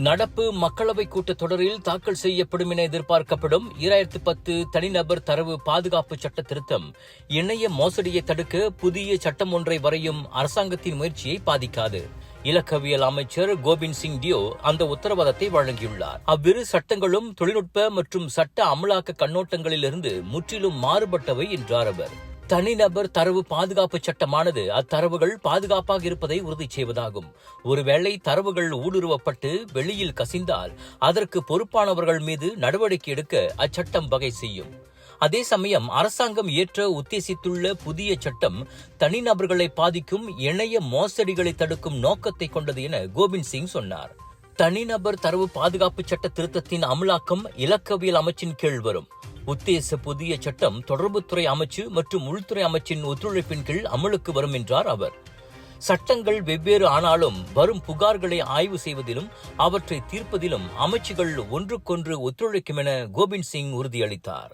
நடப்பு மக்களவை கூட்டத்தொடரில் தாக்கல் செய்யப்படும் என எதிர்பார்க்கப்படும் 2010 தனிநபர் தரவு பாதுகாப்பு சட்ட திருத்தம் இணைய மோசடியை தடுக்க புதிய சட்டம் ஒன்றை வரையும் அரசாங்கத்தின் முயற்சியை பாதிக்காது. இலக்கவியல் அமைச்சர் கோபிந்த் சிங் டியோ அந்த உத்தரவாதத்தை வழங்கியுள்ளார். அவ்விரு சட்டங்களும் தொழில்நுட்ப மற்றும் சட்ட அமலாக்க கண்ணோட்டங்களிலிருந்து முற்றிலும் மாறுபட்டவை என்றார் அவர். தனிநபர் தரவு பாதுகாப்பு சட்டமானது அத்தரவுகள் பாதுகாப்பாக இருப்பதை உறுதி செய்வதாகும். ஒருவேளை தரவுகள் ஊடுருவப்பட்டு வெளியில் கசிந்தால் அதற்கு பொறுப்பானவர்கள் மீது நடவடிக்கை எடுக்க அச்சட்டம் வகை செய்யும். அதே சமயம் அரசாங்கம் ஏற்ற உத்தேசித்துள்ள புதிய சட்டம் தனிநபர்களை பாதிக்கும் இணைய மோசடிகளை தடுக்கும் நோக்கத்தை கொண்டது என கோபிந்த் சிங் சொன்னார். தனிநபர் தரவு பாதுகாப்பு சட்ட திருத்தத்தின் அமலாக்கம் இலக்கவியல் அமைச்சின் கீழ் வரும். உத்தேச புதிய சட்டம் தொடர்புத்துறை அமைச்சு மற்றும் உள்துறை அமைச்சின் ஒத்துழைப்பின் கீழ் அமலுக்கு வரும் என்றார் அவர். சட்டங்கள் வெவ்வேறு ஆனாலும் வரும் புகார்களை ஆய்வு செய்வதிலும் அவற்றை தீர்ப்பதிலும் அமைச்சுகள் ஒன்றுக்கொன்று ஒத்துழைக்கும் என கோபிந்த் சிங் உறுதியளித்தார்.